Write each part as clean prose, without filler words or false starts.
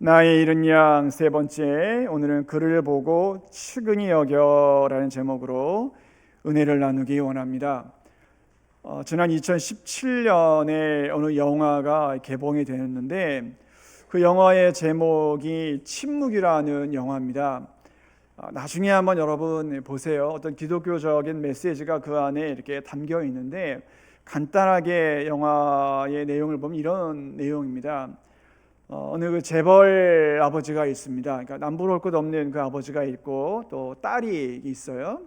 나의 이른 양 세 번째, 오늘은 그를 보고 측은히 여겨라는 제목으로 은혜를 나누기 원합니다. 지난 2017년에 어느 영화가 개봉이 되었는데 그 영화의 제목이 침묵이라는 영화입니다. 나중에 한번 여러분 보세요. 어떤 기독교적인 메시지가 그 안에 이렇게 담겨 있는데 간단하게 영화의 내용을 보면 이런 내용입니다. 어느 그 재벌 아버지가 있습니다. 그러니까 남부를 올 것 없는 그 아버지가 있고 또 딸이 있어요.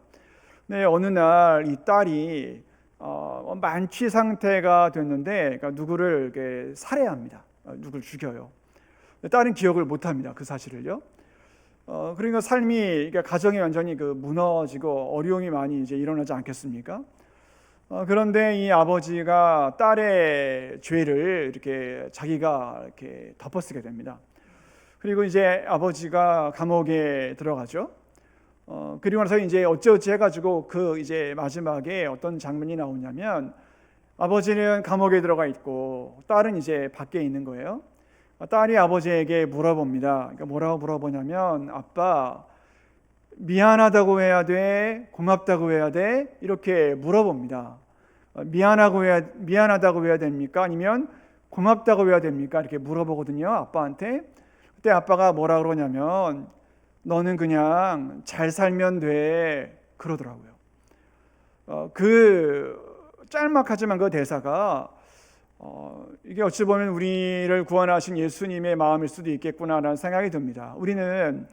네, 어느 날 이 딸이 만취 상태가 됐는데, 그러니까 누구를 이렇게 살해합니다. 누구를 죽여요. 딸은 기억을 못합니다. 그 사실을요. 그러니까 삶이, 그러니까 가정이 완전히 그 무너지고 어려움이 많이 이제 일어나지 않겠습니까? 그런데 이 아버지가 딸의 죄를 이렇게 자기가 이렇게 덮어쓰게 됩니다. 그리고 이제 아버지가 감옥에 들어가죠. 그리고 나서 이제 어찌어찌 해가지고 그 이제 마지막에 어떤 장면이 나오냐면 아버지는 감옥에 들어가 있고 딸은 이제 밖에 있는 거예요. 딸이 아버지에게 물어봅니다. 그러니까 뭐라고 물어보냐면, 아빠, 미안하다고 해야 돼? 고맙다고 해야 돼? 이렇게 물어봅니다. 미안하다고 해야 됩니까? 아니면 고맙다고 해야 됩니까? 이렇게 물어보거든요, 아빠한테. 그때 아빠가 뭐라 그러냐면, 너는 그냥 잘 살면 돼, 그러더라고요. 그 짤막하지만 그 대사가 이게 어찌 보면 우리를 구원하신 예수님의 마음일 수도 있겠구나라는 생각이 듭니다. 우리는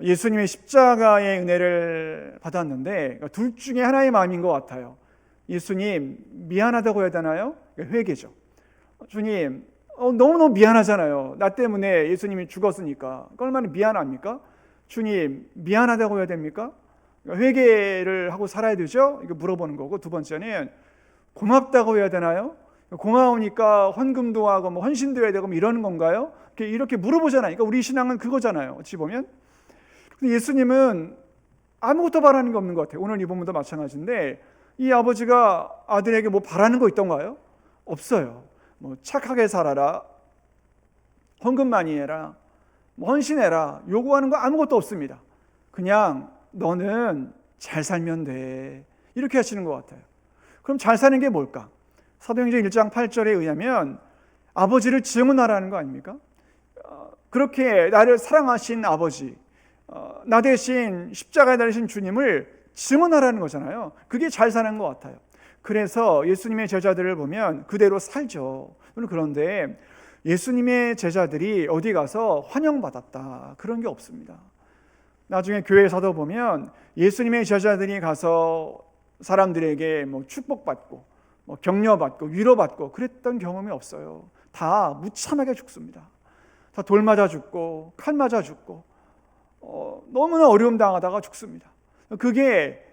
예수님의 십자가의 은혜를 받았는데 둘 중에 하나의 마음인 것 같아요. 예수님, 미안하다고 해야 되나요? 회개죠. 주님, 너무너무 미안하잖아요. 나 때문에 예수님이 죽었으니까. 얼마나 미안합니까? 주님, 미안하다고 해야 됩니까? 회개를 하고 살아야 되죠? 이거 물어보는 거고, 두 번째는 고맙다고 해야 되나요? 고마우니까 헌금도 하고 뭐 헌신도 해야 되고 뭐 이러는 건가요? 이렇게 물어보잖아요. 그러니까 우리 신앙은 그거잖아요. 어찌 보면. 근데 예수님은 아무것도 바라는 게 없는 것 같아요. 오늘 이 본문도 마찬가지인데 이 아버지가 아들에게 뭐 바라는 거 있던가요? 없어요. 뭐 착하게 살아라, 헌금 많이 해라, 뭐 헌신해라, 요구하는 거 아무것도 없습니다. 그냥 너는 잘 살면 돼, 이렇게 하시는 것 같아요. 그럼 잘 사는 게 뭘까? 사도행전 1장 8절에 의하면 아버지를 증언하라는 거 아닙니까? 그렇게 나를 사랑하신 아버지, 나 대신 십자가에 달리신 주님을 증언하라는 거잖아요. 그게 잘 사는 것 같아요. 그래서 예수님의 제자들을 보면 그대로 살죠. 그런데 예수님의 제자들이 어디 가서 환영받았다, 그런 게 없습니다. 나중에 교회에서도 보면 예수님의 제자들이 가서 사람들에게 뭐 축복받고 뭐 격려받고 위로받고 그랬던 경험이 없어요. 다 무참하게 죽습니다. 다 돌 맞아 죽고 칼 맞아 죽고 너무나 어려움 당하다가 죽습니다. 그게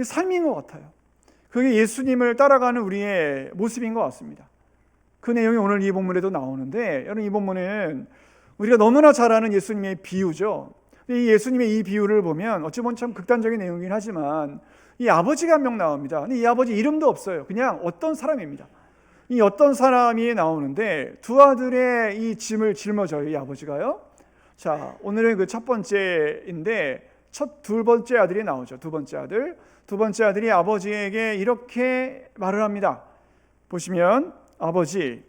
삶인 것 같아요. 그게 예수님을 따라가는 우리의 모습인 것 같습니다. 그 내용이 오늘 이 본문에도 나오는데, 여러분, 이 본문은 우리가 너무나 잘 아는 예수님의 비유죠. 이 예수님의 이 비유를 보면 어찌 보면 참 극단적인 내용이긴 하지만 이 아버지가 한 명 나옵니다. 근데 이 아버지 이름도 없어요. 그냥 어떤 사람입니다. 이 어떤 사람이 나오는데 두 아들의 이 짐을 짊어져요, 이 아버지가요. 자, 오늘은 그 첫 번째인데 두 번째 아들이 나오죠. 두 번째 아들이 아버지에게 이렇게 말을 합니다. 보시면 아버지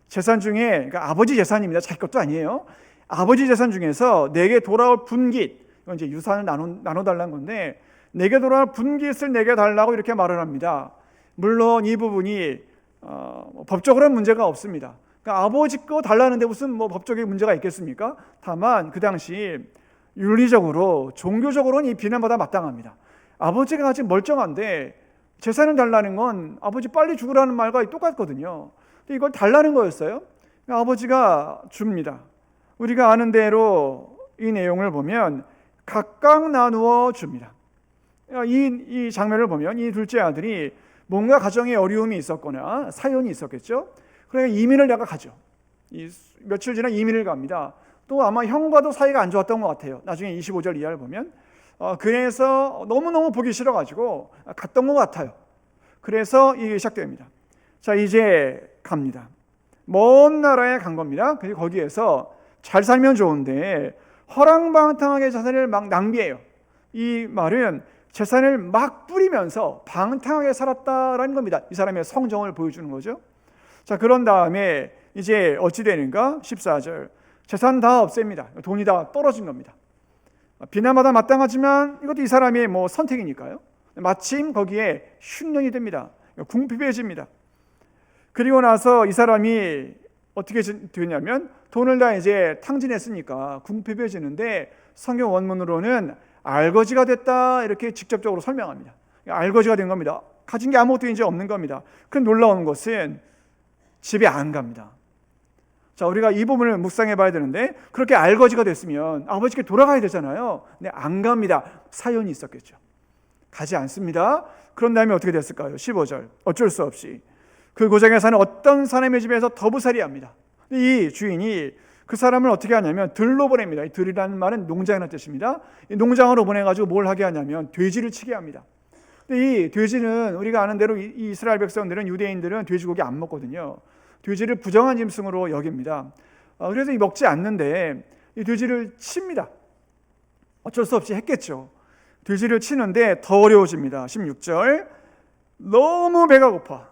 재산 중에, 그러니까 아버지 재산입니다. 자기 것도 아니에요. 아버지 재산 중에서 내게 돌아올 분깃, 이건 이제 유산을 나눠달라는 건데 내게 돌아올 분깃을 내게 달라고 이렇게 말을 합니다. 물론 이 부분이 법적으로는 문제가 없습니다. 그러니까 아버지 거 달라는데 무슨 뭐 법적인 문제가 있겠습니까? 다만 그 당시 윤리적으로, 종교적으로는 이 비난보다 마땅합니다. 아버지가 아직 멀쩡한데 재산을 달라는 건 아버지 빨리 죽으라는 말과 똑같거든요. 근데 이걸 달라는 거였어요. 그러니까 아버지가 줍니다. 우리가 아는 대로 이 내용을 보면 각각 나누어 줍니다. 이 장면을 보면 이 둘째 아들이 뭔가 가정에 어려움이 있었거나 사연이 있었겠죠. 그러니까 이민을 내가 가죠. 며칠 지나 이민을 갑니다. 또 아마 형과도 사이가 안 좋았던 것 같아요. 나중에 25절 이하를 보면 그래서 너무너무 보기 싫어가지고 갔던 것 같아요. 그래서 이게 시작됩니다. 자, 이제 갑니다. 먼 나라에 간 겁니다. 그리고 거기에서 잘 살면 좋은데 허랑방탕하게 재산을 막 낭비해요. 이 말은 재산을 막 뿌리면서 방탕하게 살았다라는 겁니다. 이 사람의 성정을 보여주는 거죠. 자, 그런 다음에 이제 어찌 되는가? 14절. 재산 다 없앱니다. 돈이 다 떨어진 겁니다. 비난마다 마땅하지만 이것도 이 사람의 선택이니까요. 마침 거기에 흉년이 됩니다. 궁핍해집니다. 그리고 나서 이 사람이 어떻게 되냐면 돈을 다 이제 탕진했으니까 궁핍해지는데 성경 원문으로는 알거지가 됐다 이렇게 직접적으로 설명합니다. 알거지가 된 겁니다. 가진 게 아무것도 이제 없는 겁니다. 그 놀라운 것은 집에 안 갑니다. 자, 우리가 이 부분을 묵상해 봐야 되는데 그렇게 알거지가 됐으면 아버지께 돌아가야 되잖아요. 근데 안 갑니다. 사연이 있었겠죠. 가지 않습니다. 그런 다음에 어떻게 됐을까요? 15절. 어쩔 수 없이 그 고장에 사는 어떤 사람의 집에서 더부살이 합니다. 이 주인이 그 사람을 어떻게 하냐면 들로 보냅니다. 이 들이라는 말은 농장이라는 뜻입니다. 이 농장으로 보내가지고 뭘 하게 하냐면 돼지를 치게 합니다. 근데 이 돼지는 우리가 아는 대로 이 이스라엘 백성들은, 유대인들은 돼지고기 안 먹거든요. 돼지를 부정한 짐승으로 여깁니다. 그래서 먹지 않는데 이 돼지를 칩니다. 어쩔 수 없이 했겠죠. 돼지를 치는데 더 어려워집니다. 16절. 너무 배가 고파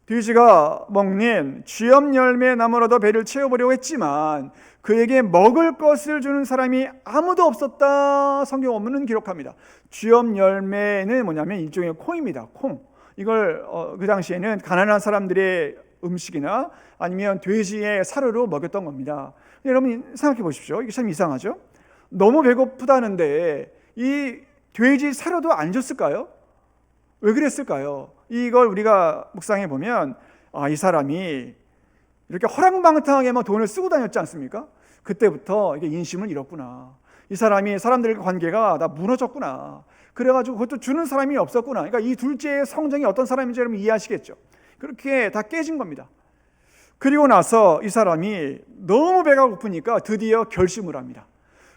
돼지가 먹는 쥐염 열매 나무로도 배를 채워보려고 했지만 그에게 먹을 것을 주는 사람이 아무도 없었다. 성경 원문은 기록합니다. 쥐염 열매는 뭐냐면 일종의 콩입니다. 콩. 이걸 그 당시에는 가난한 사람들의 음식이나 아니면 돼지의 사료로 먹였던 겁니다. 여러분 생각해 보십시오. 이게 참 이상하죠? 너무 배고프다는데 이 돼지 사료도 안 줬을까요? 왜 그랬을까요? 이걸 우리가 묵상해 보면 이 사람이 이렇게 허랑방탕하게만 돈을 쓰고 다녔지 않습니까? 그때부터 이게 인심을 잃었구나. 이 사람이 사람들과 관계가 다 무너졌구나. 그래가지고 그것도 주는 사람이 없었구나. 그러니까 이 둘째의 성정이 어떤 사람인지 여러분 이해하시겠죠? 그렇게 다 깨진 겁니다. 그리고 나서 이 사람이 너무 배가 고프니까 드디어 결심을 합니다.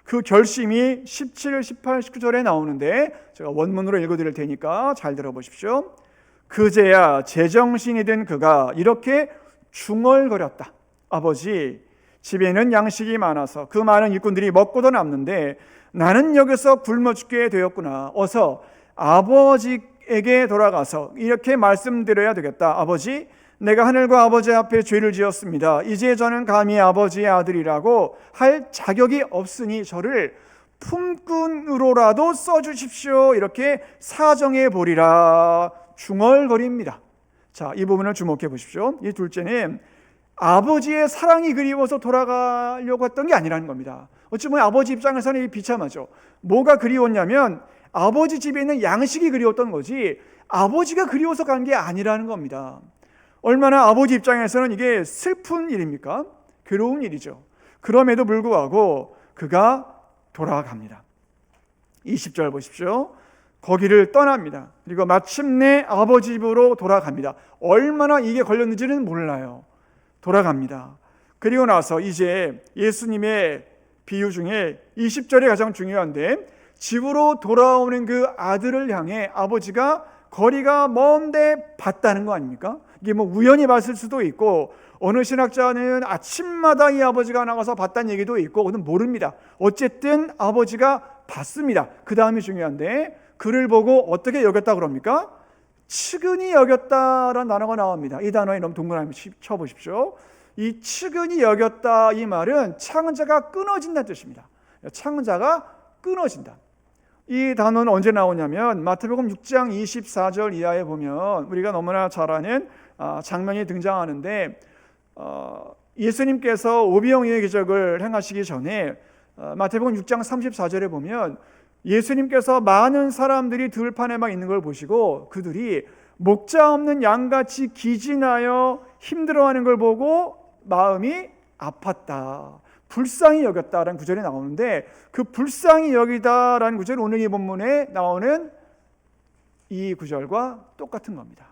그 결심이 17, 18, 19절에 나오는데 제가 원문으로 읽어드릴 테니까 잘 들어보십시오. 그제야 제정신이 든 그가 이렇게 중얼거렸다. 아버지, 집에는 양식이 많아서 그 많은 일꾼들이 먹고도 남는데 나는 여기서 굶어 죽게 되었구나. 어서 아버지에게 돌아가서 이렇게 말씀드려야 되겠다. 아버지, 내가 하늘과 아버지 앞에 죄를 지었습니다. 이제 저는 감히 아버지의 아들이라고 할 자격이 없으니 저를 품꾼으로라도 써주십시오. 이렇게 사정해 보리라. 중얼거립니다. 자, 이 부분을 주목해 보십시오. 이 둘째는 아버지의 사랑이 그리워서 돌아가려고 했던 게 아니라는 겁니다. 어찌 보면 아버지 입장에서는 비참하죠. 뭐가 그리웠냐면 아버지 집에 있는 양식이 그리웠던 거지 아버지가 그리워서 간 게 아니라는 겁니다. 얼마나 아버지 입장에서는 이게 슬픈 일입니까? 괴로운 일이죠. 그럼에도 불구하고 그가 돌아갑니다. 20절 보십시오. 거기를 떠납니다. 그리고 마침내 아버지 집으로 돌아갑니다. 얼마나 이게 걸렸는지는 몰라요. 돌아갑니다. 그리고 나서 이제 예수님의 비유 중에 20절이 가장 중요한데 집으로 돌아오는 그 아들을 향해 아버지가 거리가 먼데 봤다는 거 아닙니까? 이게 우연히 봤을 수도 있고 어느 신학자는 아침마다 이 아버지가 나가서 봤다는 얘기도 있고 그건 모릅니다. 어쨌든 아버지가 봤습니다. 그 다음이 중요한데 그를 보고 어떻게 여겼다 그럽니까? 측은히 여겼다라는 단어가 나옵니다. 이 단어에 너무 동그라미 쳐보십시오. 이 측은히 여겼다 이 말은 창자가 끊어진다는 뜻입니다. 창자가 끊어진다. 이 단어는 언제 나오냐면 마태복음 6장 24절 이하에 보면 우리가 너무나 잘 아는 장면이 등장하는데 예수님께서 오병이어의 기적을 행하시기 전에 마태복음 6장 34절에 보면 예수님께서 많은 사람들이 들판에 막 있는 걸 보시고 그들이 목자 없는 양같이 기진하여 힘들어하는 걸 보고 마음이 아팠다. 불쌍히 여겼다라는 구절이 나오는데 그 불쌍히 여기다라는 구절은 오늘 이 본문에 나오는 이 구절과 똑같은 겁니다.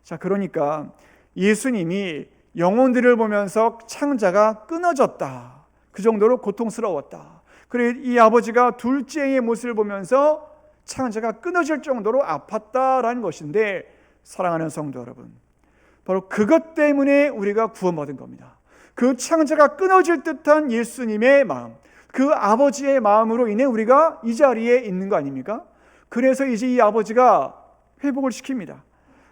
자, 그러니까 예수님이 영혼들을 보면서 창자가 끊어졌다. 그 정도로 고통스러웠다. 그리고 이 아버지가 둘째의 모습을 보면서 창자가 끊어질 정도로 아팠다라는 것인데 사랑하는 성도 여러분, 바로 그것 때문에 우리가 구원받은 겁니다. 그 창자가 끊어질 듯한 예수님의 마음, 그 아버지의 마음으로 인해 우리가 이 자리에 있는 거 아닙니까? 그래서 이제 이 아버지가 회복을 시킵니다.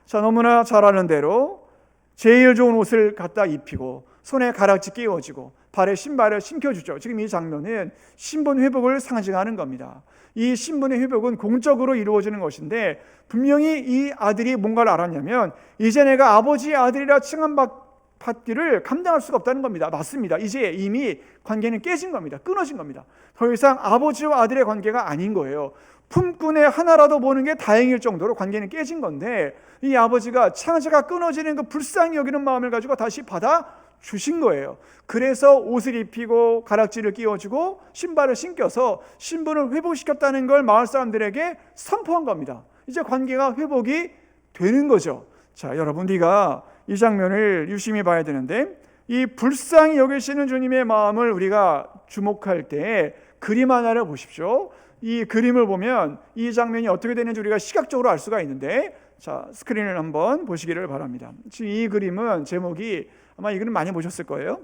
자, 너무나 잘 아는 대로 제일 좋은 옷을 갖다 입히고 손에 가락지 끼워지고 발에 신발을 신겨주죠. 지금 이 장면은 신분 회복을 상징하는 겁니다. 이 신분의 회복은 공적으로 이루어지는 것인데, 분명히 이 아들이 뭔가를 알았냐면, 이제 내가 아버지의 아들이라 칭함받기를 감당할 수가 없다는 겁니다. 맞습니다. 이제 이미 관계는 깨진 겁니다. 끊어진 겁니다. 더 이상 아버지와 아들의 관계가 아닌 거예요. 품꾼의 하나라도 보는 게 다행일 정도로 관계는 깨진 건데, 이 아버지가 창자가 끊어지는 그 불쌍히 여기는 마음을 가지고 다시 받아 주신 거예요. 그래서 옷을 입히고 가락지를 끼워주고 신발을 신겨서 신분을 회복시켰다는 걸 마을 사람들에게 선포한 겁니다. 이제 관계가 회복이 되는 거죠. 자, 여러분, 우리가 이 장면을 유심히 봐야 되는데, 이 불쌍히 여기시는 주님의 마음을 우리가 주목할 때 그림 하나를 보십시오. 이 그림을 보면 이 장면이 어떻게 되는지 우리가 시각적으로 알 수가 있는데, 자, 스크린을 한번 보시기를 바랍니다. 지금 이 그림은 제목이, 아마 이 그림 많이 보셨을 거예요.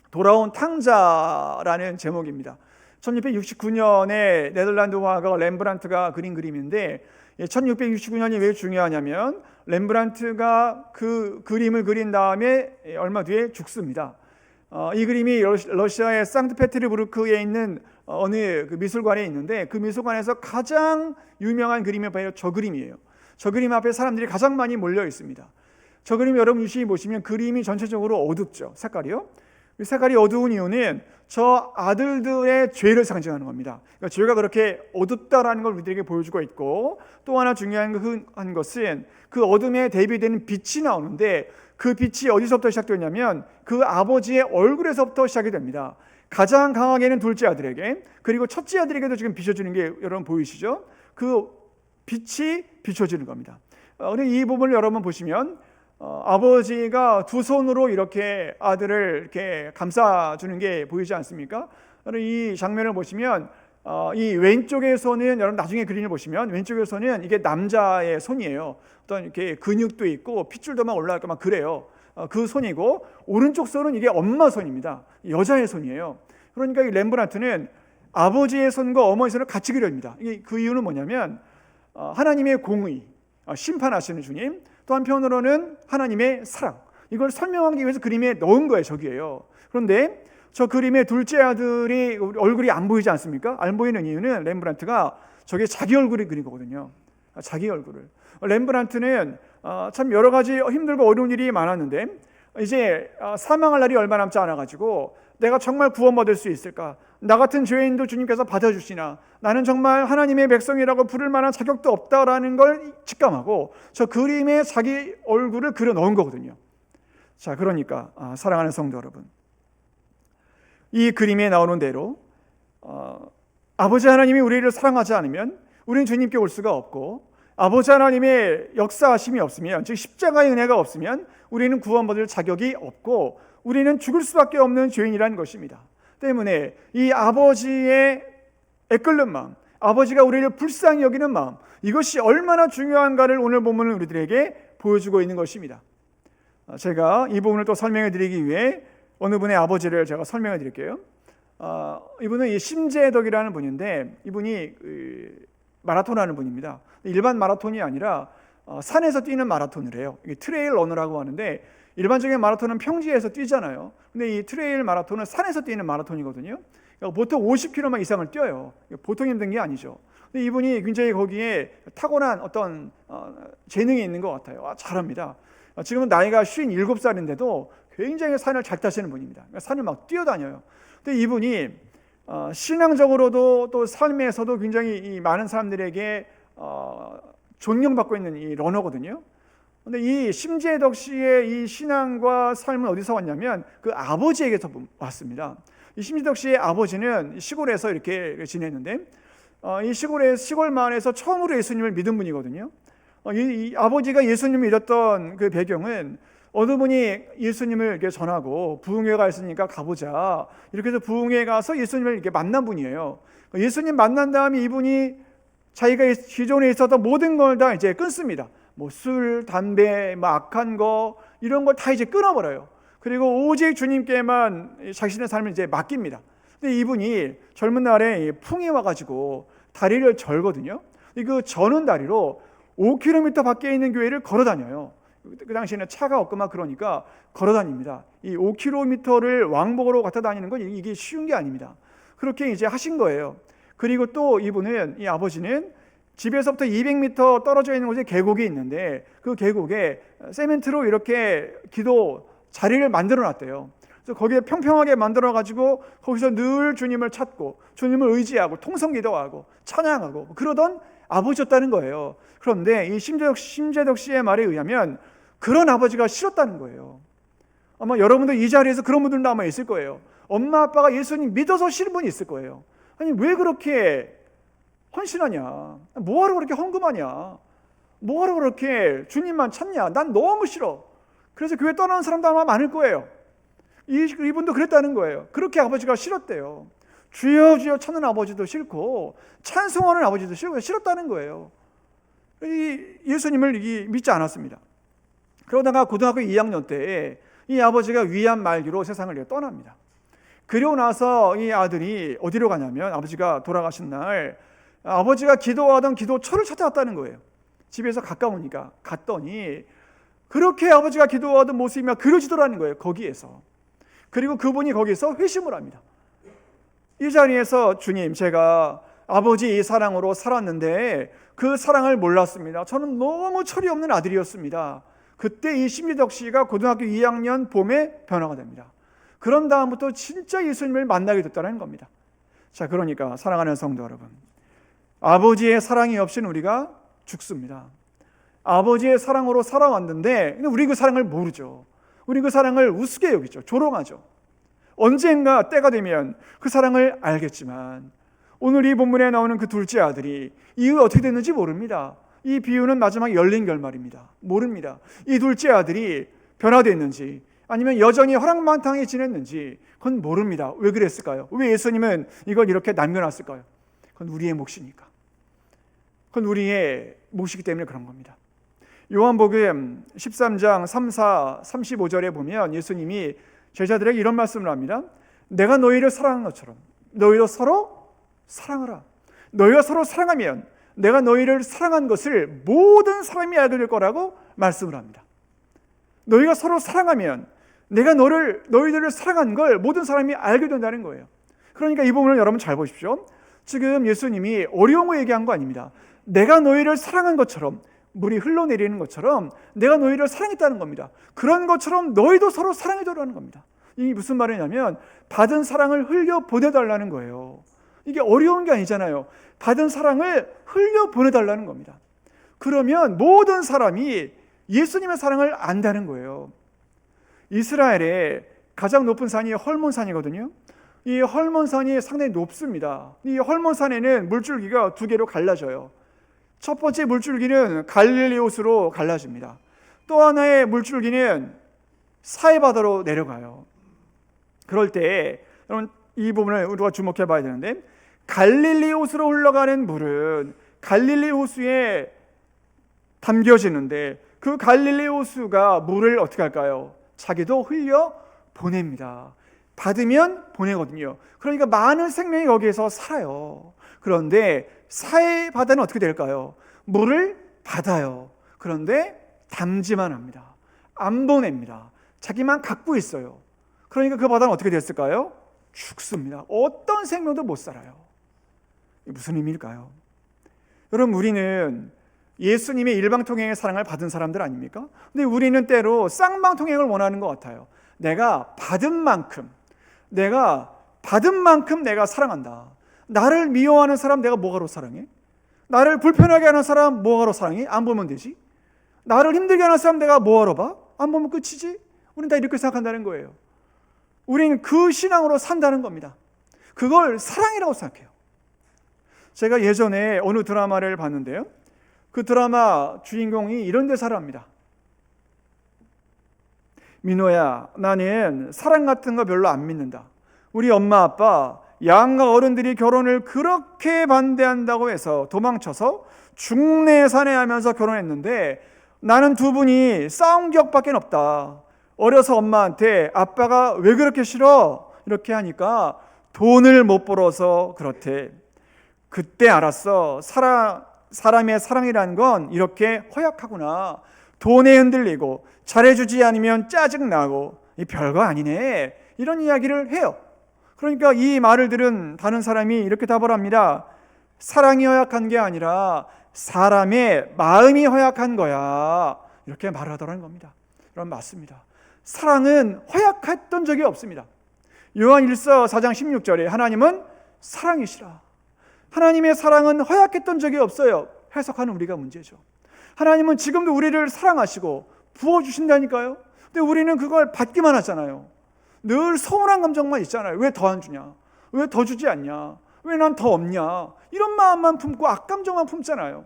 돌아온 탕자라는 제목입니다. 1669년에 네덜란드 화가 렘브란트가 그린 그림인데, 1669년이 왜 중요하냐면 렘브란트가 그 그림을 그린 다음에 얼마 뒤에 죽습니다. 이 그림이 러시아의 상트페테르부르크에 있는 어느 그 미술관에 있는데, 그 미술관에서 가장 유명한 그림이 바로 저 그림이에요. 저 그림 앞에 사람들이 가장 많이 몰려 있습니다. 저 그림 여러분 유심히 보시면 그림이 전체적으로 어둡죠. 색깔이요. 이 색깔이 어두운 이유는 저 아들들의 죄를 상징하는 겁니다. 그러니까 죄가 그렇게 어둡다라는 걸 우리들에게 보여주고 있고, 또 하나 중요한 것은 그 어둠에 대비되는 빛이 나오는데, 그 빛이 어디서부터 시작되냐면 그 아버지의 얼굴에서부터 시작이 됩니다. 가장 강하게는 둘째 아들에게, 그리고 첫째 아들에게도 지금 비춰주는 게 여러분 보이시죠? 그 빛이 비춰지는 겁니다. 이 부분을 여러분 보시면 아버지가 두 손으로 이렇게 아들을 이렇게 감싸주는 게 보이지 않습니까? 이 장면을 보시면 이 왼쪽의 손은, 여러분 나중에 그림을 보시면 왼쪽의 손은 이게 남자의 손이에요. 어떤 이렇게 근육도 있고 핏줄도 막 올라갈까 막 그래요. 그 손이고, 오른쪽 손은 이게 엄마 손입니다. 여자의 손이에요. 그러니까 이 렘브란트는 아버지의 손과 어머니 손을 같이 그립니다. 그 이유는 뭐냐면 하나님의 공의, 심판하시는 주님, 또 한편으로는 하나님의 사랑, 이걸 설명하기 위해서 그림에 넣은 거예요. 저기예요. 그런데 저 그림의 둘째 아들이 얼굴이 안 보이지 않습니까? 안 보이는 이유는 렘브란트가 저게 자기 얼굴을 그린 거거든요. 자기 얼굴을. 렘브란트는 참 여러 가지 힘들고 어려운 일이 많았는데, 이제 사망할 날이 얼마 남지 않아가지고 내가 정말 구원받을 수 있을까? 나 같은 죄인도 주님께서 받아주시나? 나는 정말 하나님의 백성이라고 부를 만한 자격도 없다라는 걸 직감하고 저 그림에 자기 얼굴을 그려 넣은 거거든요. 자, 그러니까 사랑하는 성도 여러분, 이 그림에 나오는 대로 아버지 하나님이 우리를 사랑하지 않으면 우리는 주님께 올 수가 없고, 아버지 하나님의 역사하심이 없으면, 즉 십자가의 은혜가 없으면 우리는 구원받을 자격이 없고 우리는 죽을 수밖에 없는 죄인이라는 것입니다. 때문에 이 아버지의 애끓는 마음, 아버지가 우리를 불쌍히 여기는 마음, 이것이 얼마나 중요한가를 오늘 본문은 우리들에게 보여주고 있는 것입니다. 제가 이 부분을 또 설명해 드리기 위해 어느 분의 아버지를 제가 설명해 드릴게요. 이분은 이 심재덕이라는 분인데, 이분이 마라톤 하는 분입니다. 일반 마라톤이 아니라 산에서 뛰는 마라톤을 해요. 이게 트레일 러너라고 하는데, 일반적인 마라톤은 평지에서 뛰잖아요. 근데 이 트레일 마라톤은 산에서 뛰는 마라톤이거든요. 그러니까 보통 50km 이상을 뛰어요. 보통 힘든 게 아니죠. 근데 이분이 굉장히 거기에 타고난 어떤 재능이 있는 것 같아요. 잘합니다. 지금은 나이가 57살인데도 굉장히 산을 잘 타시는 분입니다. 그러니까 산을 막 뛰어다녀요. 근데 이분이 신앙적으로도 또 삶에서도 굉장히 이 많은 사람들에게 존경받고 있는 이 러너거든요. 근데 이 심재덕 씨의 이 신앙과 삶은 어디서 왔냐면 그 아버지에게서 왔습니다. 이 심재덕 씨의 아버지는 시골에서 이렇게 지냈는데, 이 시골 마을에서 처음으로 예수님을 믿은 분이거든요. 이 아버지가 예수님을 믿었던 그 배경은, 어느 분이 예수님을 이렇게 전하고 부흥회가 있으니까 가보자, 이렇게 해서 부흥회 가서 예수님을 이렇게 만난 분이에요. 예수님 만난 다음에 이분이 자기가 기존에 있었던 모든 걸 다 이제 끊습니다. 뭐 술, 담배, 뭐 악한 거, 이런 걸 다 이제 끊어버려요. 그리고 오직 주님께만 자신의 삶을 이제 맡깁니다. 근데 이분이 젊은 날에 풍이 와가지고 다리를 절거든요. 그 저는 다리로 5km 밖에 있는 교회를 걸어 다녀요. 그 당시에는 차가 없고 막 그러니까 걸어 다닙니다. 이 5km를 왕복으로 갖다 다니는 건 이게 쉬운 게 아닙니다. 그렇게 이제 하신 거예요. 그리고 또 이분은, 이 아버지는 집에서부터 200m 떨어져 있는 곳에 계곡이 있는데 그 계곡에 세멘트로 이렇게 기도 자리를 만들어 놨대요. 그래서 거기에 평평하게 만들어 가지고 거기서 늘 주님을 찾고 주님을 의지하고 통성기도하고 찬양하고 그러던 아버지였다는 거예요. 그런데 이 심재덕 씨의 말에 의하면 그런 아버지가 싫었다는 거예요. 아마 여러분들 이 자리에서 그런 분들도 아마 있을 거예요. 엄마 아빠가 예수님 믿어서 싫은 분이 있을 거예요. 아니 왜 그렇게 헌신하냐? 뭐하러 그렇게 헌금하냐? 뭐하러 그렇게 주님만 찾냐? 난 너무 싫어. 그래서 교회 떠나는 사람도 아마 많을 거예요. 이분도 그랬다는 거예요. 그렇게 아버지가 싫었대요. 주여 주여 찾는 아버지도 싫고 찬송하는 아버지도 싫었다는 거예요. 예수님을 믿지 않았습니다. 그러다가 고등학교 2학년 때에 이 아버지가 위암 말기로 세상을 떠납니다. 그리고 나서 이 아들이 어디로 가냐면 아버지가 돌아가신 날 아버지가 기도하던 기도처를 찾아왔다는 거예요. 집에서 가까우니까 갔더니 그렇게 아버지가 기도하던 모습이 막 그려지더라는 거예요. 거기에서. 그리고 그분이 거기서 회심을 합니다. 이 자리에서 주님, 제가 아버지의 사랑으로 살았는데 그 사랑을 몰랐습니다. 저는 너무 철이 없는 아들이었습니다. 그때 이 심재덕 씨가 고등학교 2학년 봄에 변화가 됩니다. 그런 다음부터 진짜 예수님을 만나게 됐다는 겁니다. 자, 그러니까 사랑하는 성도 여러분, 아버지의 사랑이 없이는 우리가 죽습니다. 아버지의 사랑으로 살아왔는데 우리 그 사랑을 모르죠. 우리 그 사랑을 우습게 여기죠. 조롱하죠. 언젠가 때가 되면 그 사랑을 알겠지만 오늘 이 본문에 나오는 그 둘째 아들이 이후에 어떻게 됐는지 모릅니다. 이 비유는 마지막 열린 결말입니다. 모릅니다. 이 둘째 아들이 변화됐는지 아니면 여전히 허랑방탕하게 지냈는지 그건 모릅니다. 왜 그랬을까요? 왜 예수님은 이걸 이렇게 남겨놨을까요? 그건 우리의 몫이니까. 그건 우리의 몫이기 때문에 그런 겁니다. 요한복음 13장 34, 35절에 보면 예수님이 제자들에게 이런 말씀을 합니다. 내가 너희를 사랑한 것처럼 너희도 서로 사랑하라. 너희가 서로 사랑하면 내가 너희를 사랑한 것을 모든 사람이 알게 될 거라고 말씀을 합니다. 너희가 서로 사랑하면 내가 너희들을 사랑한 걸 모든 사람이 알게 된다는 거예요. 그러니까 이 부분을 여러분 잘 보십시오. 지금 예수님이 어려운 거 얘기한 거 아닙니다. 내가 너희를 사랑한 것처럼, 물이 흘러내리는 것처럼 내가 너희를 사랑했다는 겁니다. 그런 것처럼 너희도 서로 사랑해달라는 겁니다. 이게 무슨 말이냐면 받은 사랑을 흘려보내달라는 거예요. 이게 어려운 게 아니잖아요. 받은 사랑을 흘려보내달라는 겁니다. 그러면 모든 사람이 예수님의 사랑을 안다는 거예요. 이스라엘의 가장 높은 산이 헐몬산이거든요. 이 헐몬산이 상당히 높습니다. 이 헐몬산에는 물줄기가 두 개로 갈라져요. 첫 번째 물줄기는 갈릴리오스로 갈라집니다. 또 하나의 물줄기는 사해바다로 내려가요. 그럴 때 여러분 이 부분을 우리가 주목해 봐야 되는데 갈릴리오스로 흘러가는 물은 갈릴리 호수에 담겨지는데 그 갈릴리 호수가 물을 어떻게 할까요? 자기도 흘려 보냅니다. 받으면 보내거든요. 그러니까 많은 생명이 거기에서 살아요. 그런데 사해 바다는 어떻게 될까요? 물을 받아요. 그런데 담지만 합니다. 안 보냅니다. 자기만 갖고 있어요. 그러니까 그 바다는 어떻게 됐을까요? 죽습니다. 어떤 생명도 못 살아요. 이게 무슨 의미일까요? 여러분, 우리는 예수님의 일방통행의 사랑을 받은 사람들 아닙니까? 근데 우리는 때로 쌍방통행을 원하는 것 같아요. 내가 받은 만큼 내가 사랑한다. 나를 미워하는 사람 내가 뭐하러 사랑해? 나를 불편하게 하는 사람 뭐하러 사랑해? 안 보면 되지. 나를 힘들게 하는 사람 내가 뭐하러 봐? 안 보면 끝이지. 우리는 다 이렇게 생각한다는 거예요. 우리는 그 신앙으로 산다는 겁니다. 그걸 사랑이라고 생각해요. 제가 예전에 어느 드라마를 봤는데요. 그 드라마 주인공이 이런 대사를 합니다. 민호야, 나는 사랑 같은 거 별로 안 믿는다. 우리 엄마 아빠 양가 어른들이 결혼을 그렇게 반대한다고 해서 도망쳐서 중내산에 하면서 결혼했는데 나는 두 분이 싸운 기억밖에 없다. 어려서 엄마한테 아빠가 왜 그렇게 싫어? 이렇게 하니까 돈을 못 벌어서 그렇대. 그때 알았어. 사람의 사랑이라는 건 이렇게 허약하구나. 돈에 흔들리고 잘해주지 않으면 짜증나고 별거 아니네. 이런 이야기를 해요. 그러니까 이 말을 들은 다른 사람이 이렇게 답을 합니다. 사랑이 허약한 게 아니라 사람의 마음이 허약한 거야. 이렇게 말하더라는 겁니다. 그럼 맞습니다. 사랑은 허약했던 적이 없습니다. 요한 1서 4장 16절에 하나님은 사랑이시라. 하나님의 사랑은 허약했던 적이 없어요. 해석하는 우리가 문제죠. 하나님은 지금도 우리를 사랑하시고 부어주신다니까요. 근데 우리는 그걸 받기만 하잖아요. 늘 서운한 감정만 있잖아요. 왜 더 안 주냐? 왜 더 주지 않냐? 왜 난 더 없냐? 이런 마음만 품고 악감정만 품잖아요.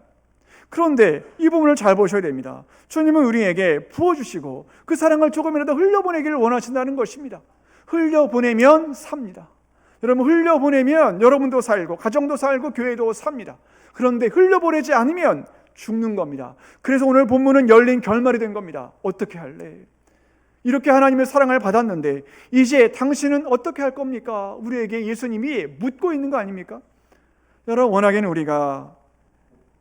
그런데 이 부분을 잘 보셔야 됩니다. 주님은 우리에게 부어주시고 그 사랑을 조금이라도 흘려보내기를 원하신다는 것입니다. 흘려보내면 삽니다. 여러분, 흘려보내면 여러분도 살고 가정도 살고 교회도 삽니다. 그런데 흘려보내지 않으면 죽는 겁니다. 그래서 오늘 본문은 열린 결말이 된 겁니다. 어떻게 할래? 이렇게 하나님의 사랑을 받았는데 이제 당신은 어떻게 할 겁니까? 우리에게 예수님이 묻고 있는 거 아닙니까? 여러분, 워낙에는 우리가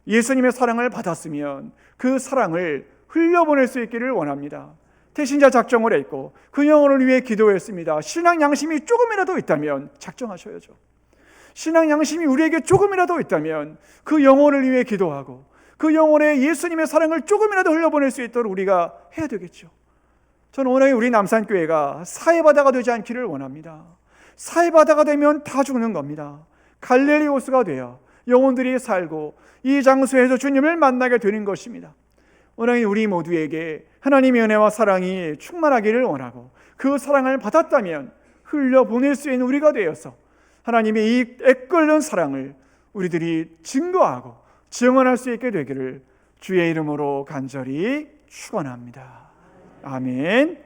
예수님의 사랑을 받았으면 그 사랑을 흘려보낼 수 있기를 원합니다. 태신자 작정을 했고 그 영혼을 위해 기도했습니다. 신앙 양심이 조금이라도 있다면 작정하셔야죠. 신앙 양심이 우리에게 조금이라도 있다면 그 영혼을 위해 기도하고 그 영혼에 예수님의 사랑을 조금이라도 흘려보낼 수 있도록 우리가 해야 되겠죠. 저는 오늘 우리 남산교회가 사해바다가 되지 않기를 원합니다. 사해바다가 되면 다 죽는 겁니다. 갈릴리 호수가 되어 영혼들이 살고 이 장소에서 주님을 만나게 되는 것입니다. 오늘 우리 모두에게 하나님의 은혜와 사랑이 충만하기를 원하고 그 사랑을 받았다면 흘려보낼 수 있는 우리가 되어서 하나님의 이 애끓는 사랑을 우리들이 증거하고 증언할 수 있게 되기를 주의 이름으로 간절히 축원합니다. 아멘.